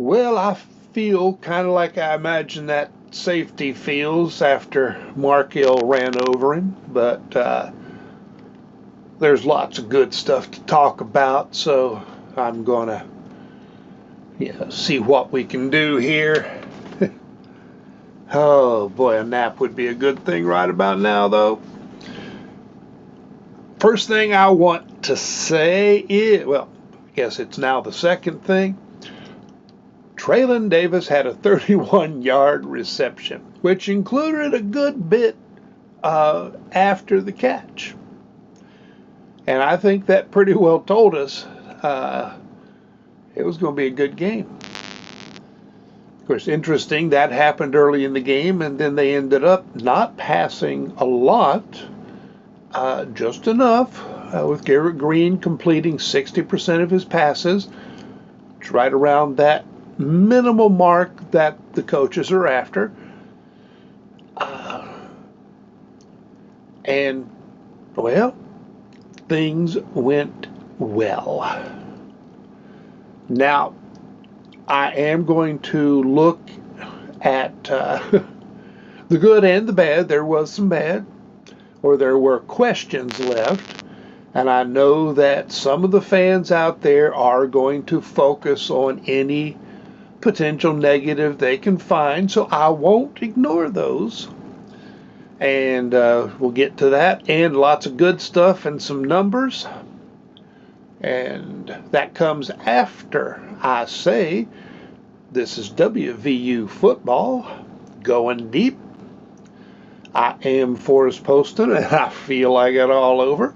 Well, I feel kind of like I imagine that safety feels after Markell ran over him, but there's lots of good stuff to talk about, so I'm going to see what we can do here. Oh boy, a nap would be a good thing right about now, though. First thing I want to say is, well, I guess it's now the second thing. Treylan Davis had a 31-yard reception, which included a good bit after the catch. And I think that pretty well told us it was going to be a good game. Of course, interesting, that happened early in the game, and then they ended up not passing a lot, just enough, with Garrett Greene completing 60% of his passes. It's right around that minimal mark that the coaches are after. And, well, things went well. Now, I am going to look at the good and the bad. There was some bad, or there were questions left. And I know that some of the fans out there are going to focus on any potential negative they can find, so I won't ignore those. And we'll get to that, and lots of good stuff and some numbers. And that comes after I say, this is WVU football, going deep. I am Forrest Poston, and I feel like it all over.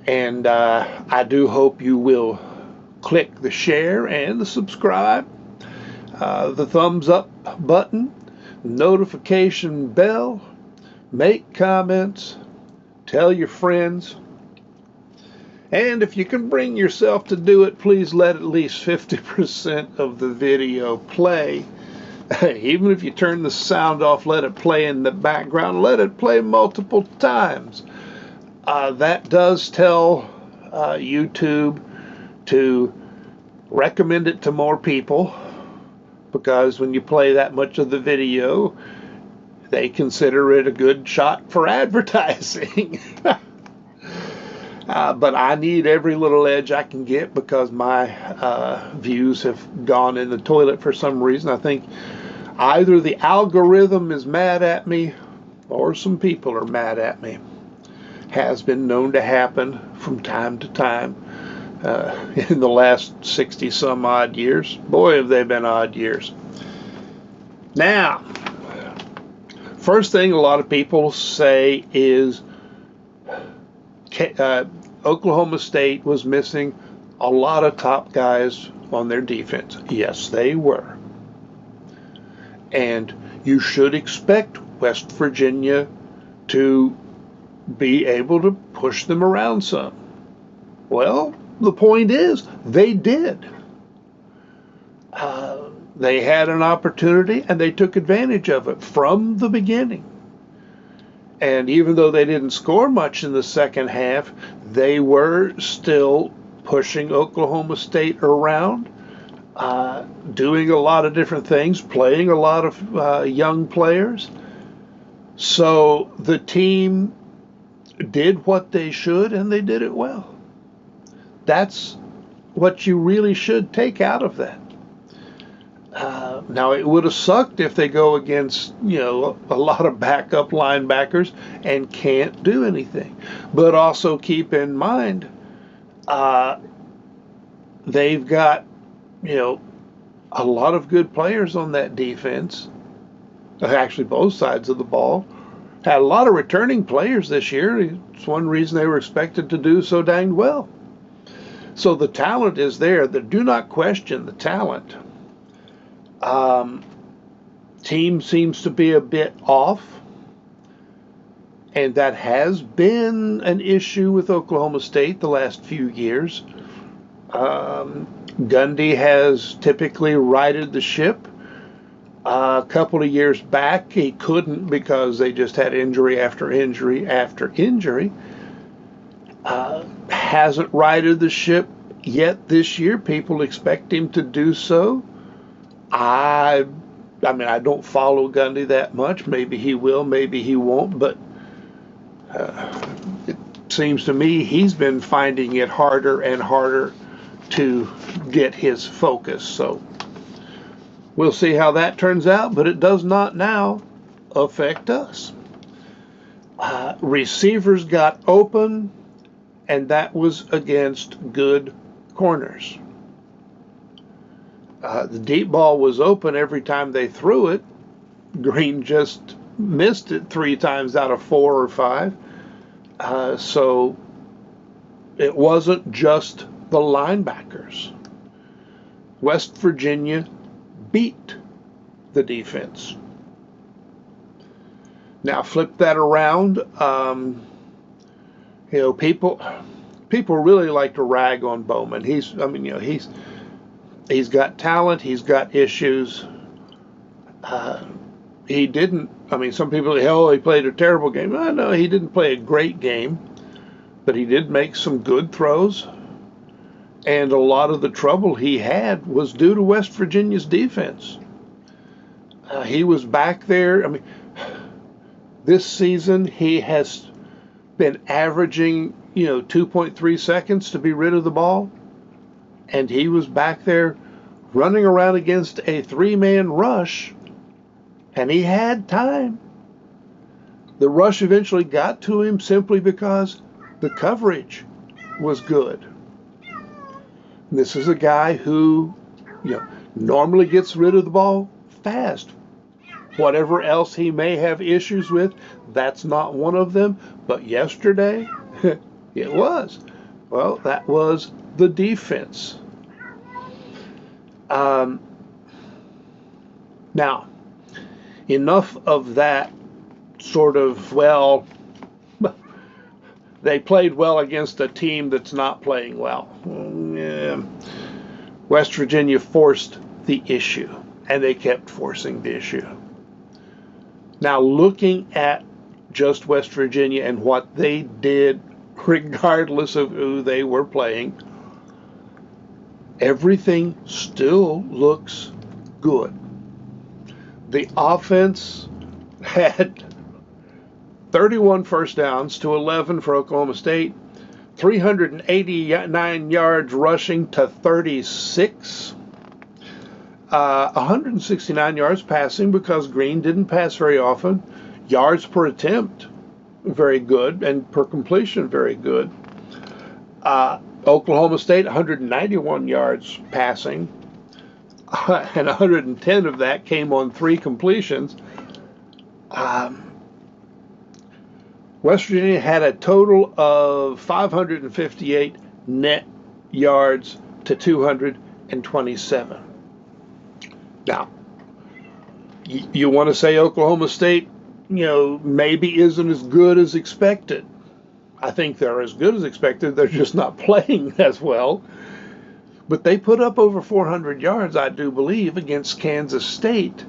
And I do hope you will click the share and the subscribe, the thumbs up button, notification bell, make comments, tell your friends. And if you can bring yourself to do it, please let at least 50% of the video play. Even if you turn the sound off, let it play in the background. Let it play multiple times. That does tell YouTube to recommend it to more people, because when you play that much of the video, they consider it a good shot for advertising. But I need every little edge I can get, because my views have gone in the toilet for some reason. I think either the algorithm is mad at me or some people are mad at me. Has been known to happen from time to time in the last 60 some odd years. Boy, have they been odd years. Now, first thing a lot of people say is Oklahoma State was missing a lot of top guys on their defense. Yes, they were. And you should expect West Virginia to be able to push them around some. Well, the point is, they did. They had an opportunity, and they took advantage of it from the beginning. And even though they didn't score much in the second half, they were still pushing Oklahoma State around, doing a lot of different things, playing a lot of young players. So the team did what they should, and they did it well. That's what you really should take out of that. Now, it would have sucked if they go against, a lot of backup linebackers and can't do anything. But also keep in mind, they've got, a lot of good players on that defense. Actually, both sides of the ball. Had a lot of returning players this year. It's one reason they were expected to do so dang well. So the talent is there. Do not question the talent. Team seems to be a bit off, and that has been an issue with Oklahoma State the last few years. Gundy has typically righted the ship. A couple of years back, he couldn't, because they just had injury after injury after injury. Hasn't righted the ship yet this year. People expect him to do so. I mean, I don't follow Gundy that much. Maybe he will, maybe he won't, but it seems to me he's been finding it harder and harder to get his focus. So we'll see how that turns out, but it does not now affect us. Receivers got open, and that was against good corners. The deep ball was open every time they threw it. Greene just missed it 3 times out of 4 or 5. So it wasn't just the linebackers. West Virginia beat the defense. Now flip that around. People really like to rag on Bowman. He's got talent. He's got issues. He didn't. Some people say, "Oh, he played a terrible game." No, he didn't play a great game, but he did make some good throws. And a lot of the trouble he had was due to West Virginia's defense. He was back there. This season he has been averaging, 2.3 seconds to be rid of the ball. And he was back there running around against a 3-man rush, and he had time. The rush eventually got to him simply because the coverage was good. This is a guy who, normally gets rid of the ball fast. Whatever else he may have issues with, that's not one of them. But yesterday, it was. Well, that was the defense. Now, enough of that sort of, they played well against a team that's not playing well. West Virginia forced the issue, and they kept forcing the issue. Now, looking at just West Virginia and what they did, regardless of who they were playing, everything still looks good. The offense had 31 first downs to 11 for Oklahoma State, 389 yards rushing to 36, 169 yards passing because Greene didn't pass very often, yards per attempt very good, and per completion very good. Oklahoma State 191 yards passing, and 110 of that came on 3 completions. West Virginia had a total of 558 net yards to 227. Now, you want to say Oklahoma State, maybe isn't as good as expected. I think they're as good as expected. They're just not playing as well. But they put up over 400 yards, I do believe, against Kansas State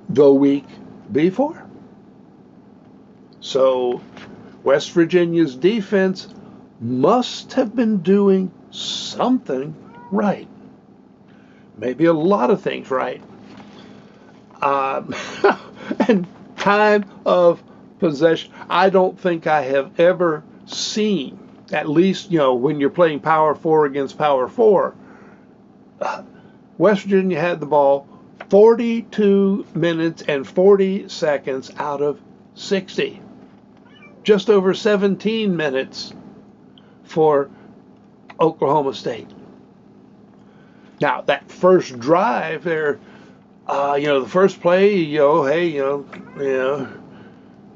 the week before. So West Virginia's defense must have been doing something right. Maybe a lot of things right. And time of possession. I don't think I have ever seen, at least, when you're playing Power 4 against Power 4, West Virginia had the ball 42 minutes and 40 seconds out of 60. Just over 17 minutes for Oklahoma State. Now, that first drive there, the first play,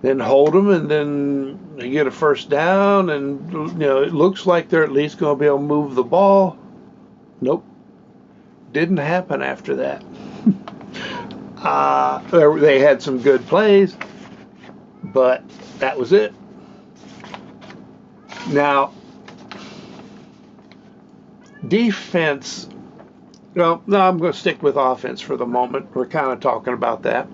then hold them, and then they get a first down, and, it looks like they're at least going to be able to move the ball. Nope. Didn't happen after that. They had some good plays, but that was it. Now, defense, no, I'm going to stick with offense for the moment. We're kind of talking about that.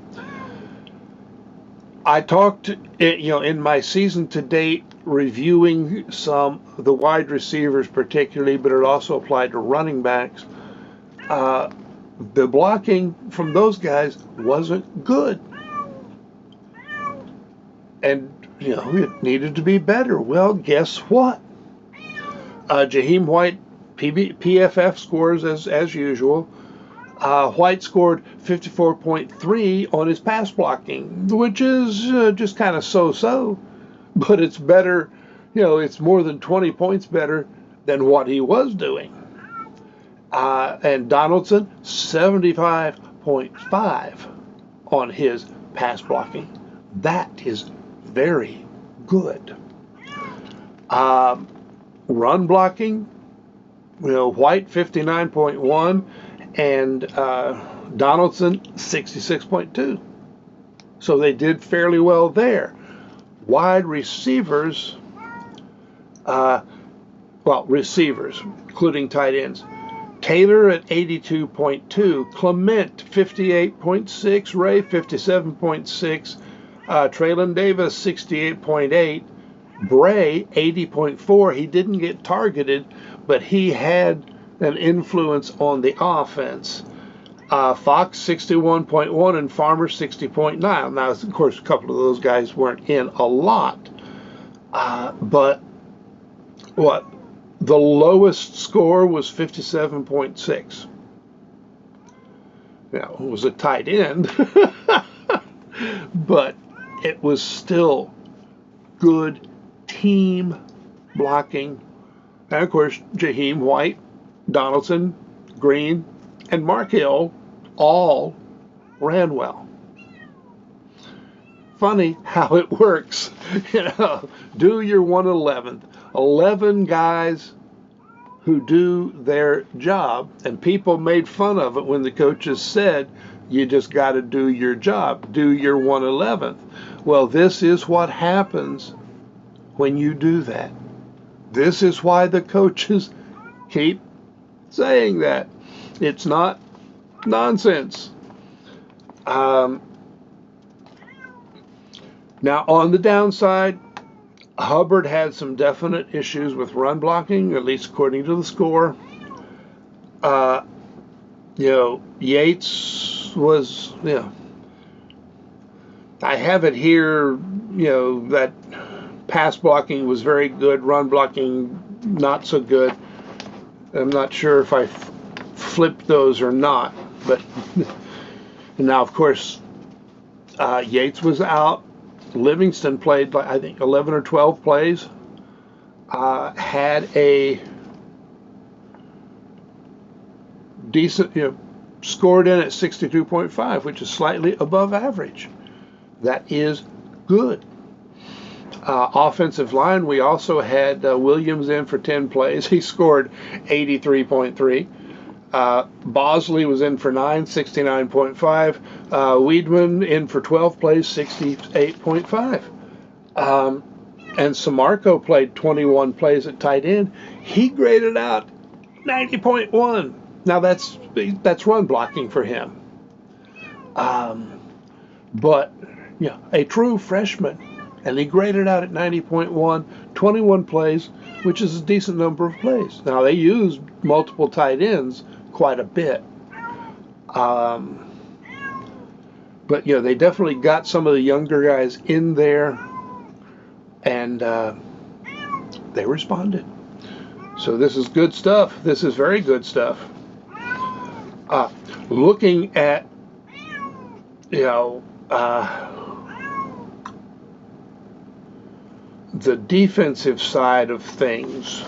I talked, in my season to date, reviewing some of the wide receivers particularly, but it also applied to running backs. the blocking from those guys wasn't good. And, it needed to be better. Well, guess what? Jaheim White, PFF scores as usual. White scored 54.3 on his pass blocking, which is just kind of so-so, but it's better, it's more than 20 points better than what he was doing. And Donaldson, 75.5 on his pass blocking. That is very good. Run blocking, White, 59.1. And Donaldson, 66.2. So they did fairly well there. Wide receivers, receivers, including tight ends. Taylor at 82.2, Clement 58.6, Ray 57.6, Treylan Davis 68.8, Bray 80.4. He didn't get targeted, but he had an influence on the offense. Fox 61.1 and Farmer 60.9. Now, of course, a couple of those guys weren't in a lot. But the lowest score was 57.6. Now, it was a tight end, but it was still good team blocking. And, of course, Jaheim White, Donaldson, Greene, and Markell all ran well. Funny how it works. Do your 1/11th. 11 guys who do their job, and people made fun of it when the coaches said, you just got to do your job, do your 1/11th. Well, this is what happens when you do that. This is why the coaches keep saying that. It's not nonsense. Now, on the downside, Hubbard had some definite issues with run blocking, at least according to the score. Yates was, I have it here, that pass blocking was very good, run blocking not so good. I'm not sure if I flipped those or not, but now, of course, Yates was out. Livingston played, I think, 11 or 12 plays. Had a decent, scored in at 62.5, which is slightly above average. That is good. Offensive line, we also had Williams in for 10 plays. He scored 83.3. Bosley was in for 9, 69.5. Weedman in for 12 plays, 68.5. And Samarco played 21 plays at tight end. He graded out 90.1. Now that's run blocking for him. But a true freshman, and he graded out at 90.1, 21 plays, which is a decent number of plays. Now they used multiple tight ends quite a bit. But they definitely got some of the younger guys in there, and they responded. So this is good stuff. This is very good stuff. Looking at the defensive side of things.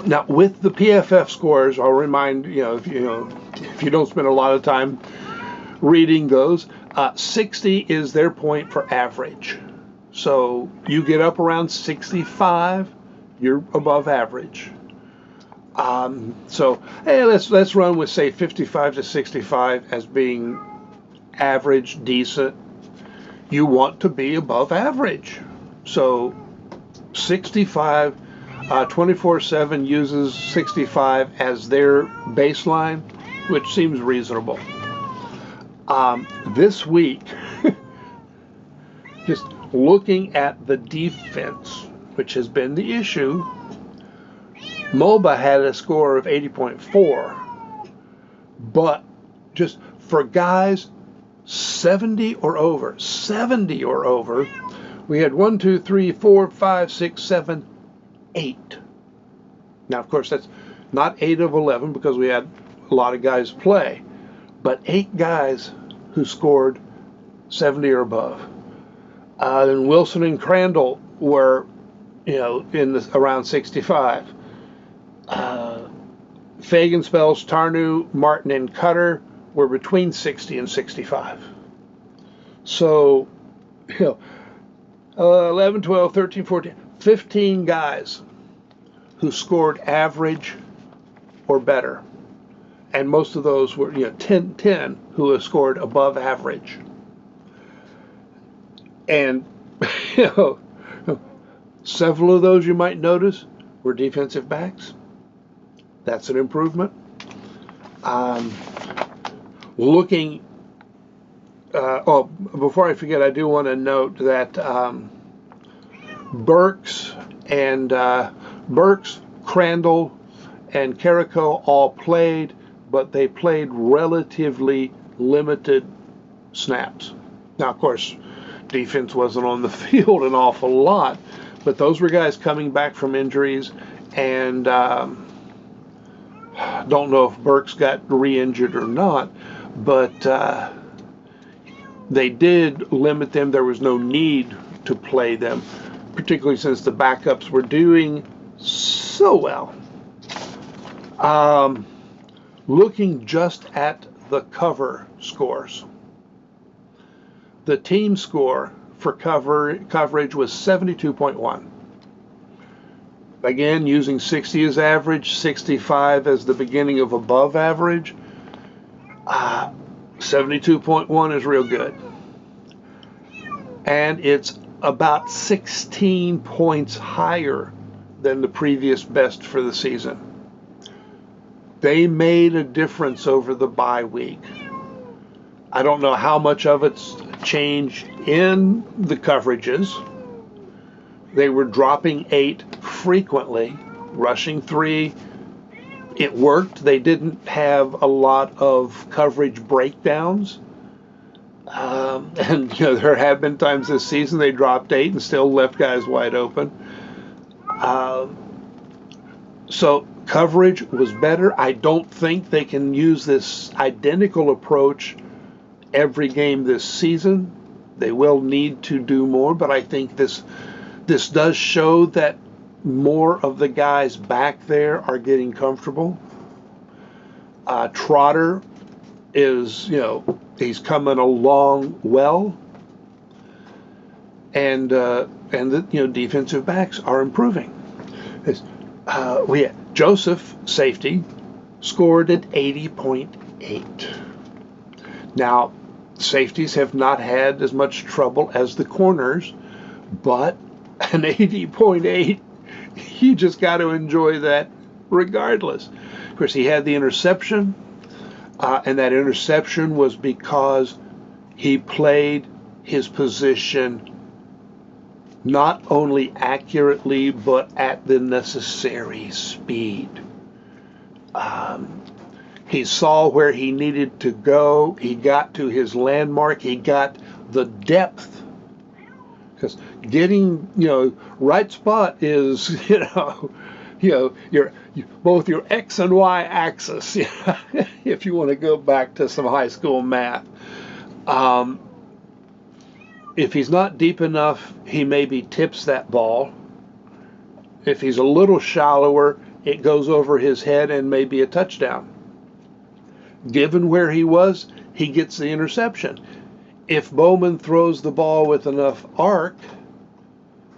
Now, with the PFF scores, I'll remind if you don't spend a lot of time reading those, 60 is their point for average. So you get up around 65, you're above average. So hey, let's run with, say, 55 to 65 as being average, decent. You want to be above average. So 65. 24/7 uses 65 as their baseline, which seems reasonable. This week, just looking at the defense, which has been the issue, MOBA had a score of 80.4, but just for guys 70 or over, we had 1, 2, 3, 4, 5, 6, 7, 8. Now, of course, that's not 8 of 11 because we had a lot of guys play, but 8 guys who scored 70 or above. And Wilson and Crandall were, around 65. Fagan, Spells, Tarnu, Martin, and Cutter were between 60 and 65. So, 11, 12, 13, 14, 15 guys who scored average or better. And most of those were, 10 who have scored above average. And, several of those you might notice were defensive backs. That's an improvement. Before I forget, I do want to note that Burks, Crandall, and Carrico all played, but they played relatively limited snaps. Now, of course, defense wasn't on the field an awful lot, but those were guys coming back from injuries, and don't know if Burks got re-injured or not, but they did limit them. There was no need to play them, particularly since the backups were doing so well. Looking just at the cover scores, the team score for coverage was 72.1. Again, using 60 as average, 65 as the beginning of above average. 72.1 is real good. And it's about 16 points higher than the previous best for the season. They made a difference over the bye week. I don't know how much of it's changed in the coverages. They were dropping 8 frequently, rushing 3. It worked. They didn't have a lot of coverage breakdowns. And there have been times this season they dropped 8 and still left guys wide open. So coverage was better. I don't think they can use this identical approach every game this season. They will need to do more, but I think this does show that more of the guys back there are getting comfortable. Trotter is, he's coming along well, and the defensive backs are improving. We had Joseph, safety, scored at 80.8. Now, safeties have not had as much trouble as the corners, but an 80.8, you just got to enjoy that regardless. Of course, he had the interception, and that interception was because he played his position not only accurately, but at the necessary speed. He saw where he needed to go. He got to his landmark. He got the depth. Because getting, right spot is, both your X and Y axis, if you want to go back to some high school math. If he's not deep enough, he maybe tips that ball. If he's a little shallower, it goes over his head and maybe a touchdown. Given where he was, he gets the interception. If Bowman throws the ball with enough arc,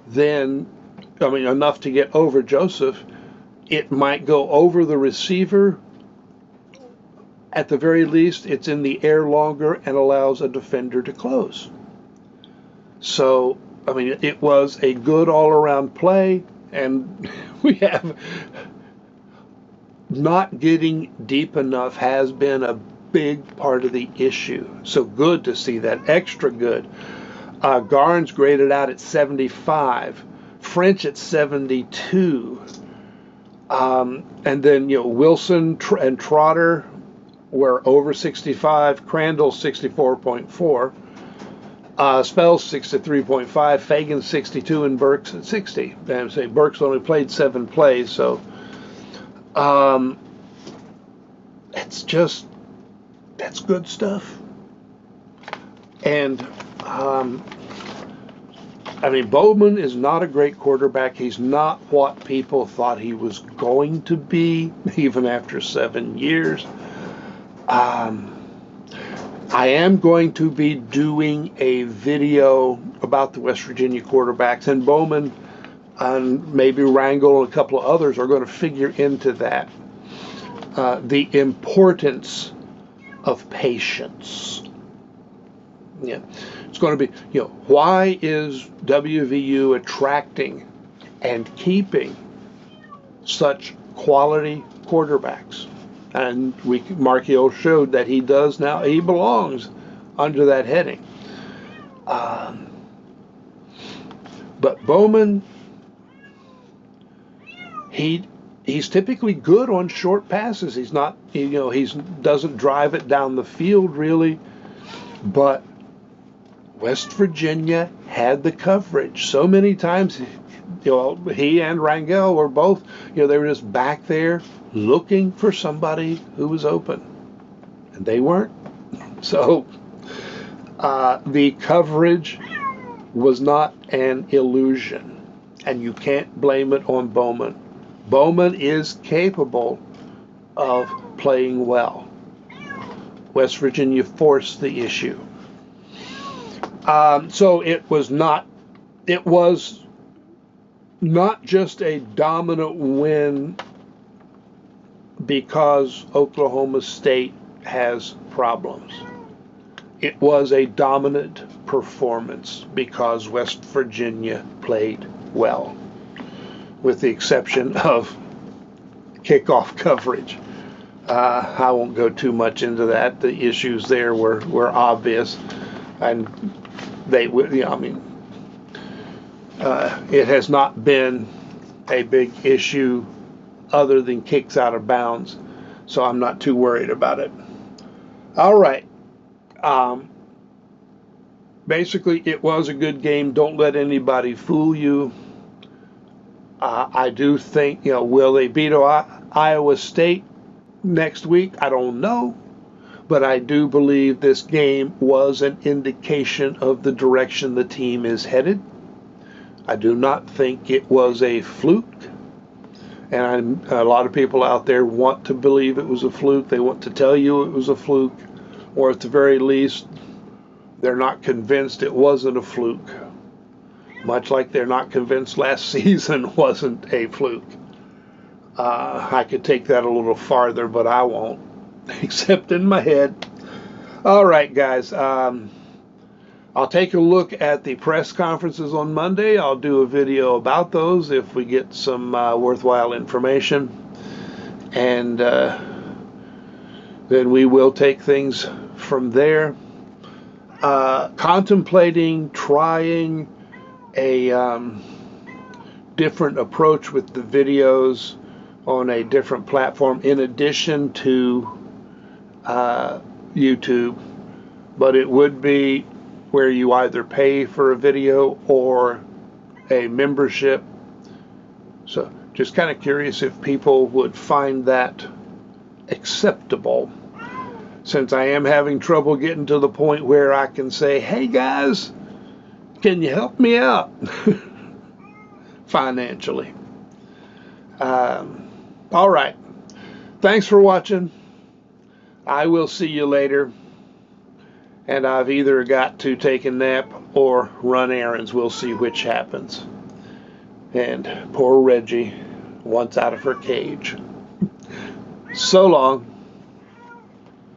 then, enough to get over Joseph, it might go over the receiver. At the very least, it's in the air longer and allows a defender to close. So, it was a good all-around play, and we have not getting deep enough has been a big part of the issue. So good to see that, extra good. Garnes graded out at 75, French at 72. And then, Wilson and Trotter were over 65, Crandall 64.4, Spells 63.5, Fagan 62, and Burks at 60. And say Burks only played 7 plays, so it's just, that's good stuff. And Bowman is not a great quarterback. He's not what people thought he was going to be, even after 7 years. I am going to be doing a video about the West Virginia quarterbacks, and Bowman and maybe Rangel and a couple of others are going to figure into that. The importance of patience. Yeah. It's going to be, why is WVU attracting and keeping such quality quarterbacks? And Markio showed that he does now. He belongs under that heading. But Bowman, he's typically good on short passes. He's not, he doesn't drive it down the field really, but West Virginia had the coverage so many times. He and Rangel were both, they were just back there looking for somebody who was open, and they weren't. So the coverage was not an illusion, and you can't blame it on Bowman. Bowman is capable of playing well. West Virginia forced the issue. So it was not just a dominant win because Oklahoma State has problems. It was a dominant performance because West Virginia played well, with the exception of kickoff coverage. I won't go too much into that. The issues there were obvious, and it has not been a big issue other than kicks out of bounds, so I'm not too worried about it. All right. Basically, it was a good game. Don't let anybody fool you. I do think, will they beat Iowa State next week? I don't know. But I do believe this game was an indication of the direction the team is headed. I do not think it was a fluke. And a lot of people out there want to believe it was a fluke. They want to tell you it was a fluke. Or at the very least, they're not convinced it wasn't a fluke. Much like they're not convinced last season wasn't a fluke. I could take that a little farther, but I won't, except in my head. All right, guys. I'll take a look at the press conferences on Monday. I'll do a video about those if we get some worthwhile information. And then we will take things from there. Contemplating trying a different approach with the videos on a different platform in addition to YouTube, but it would be where you either pay for a video or a membership. So just kind of curious if people would find that acceptable, since I am having trouble getting to the point where I can say, hey guys, can you help me out financially? All right. Thanks for watching. I will see you later. And I've either got to take a nap or run errands. We'll see which happens. And poor Reggie wants out of her cage. So long.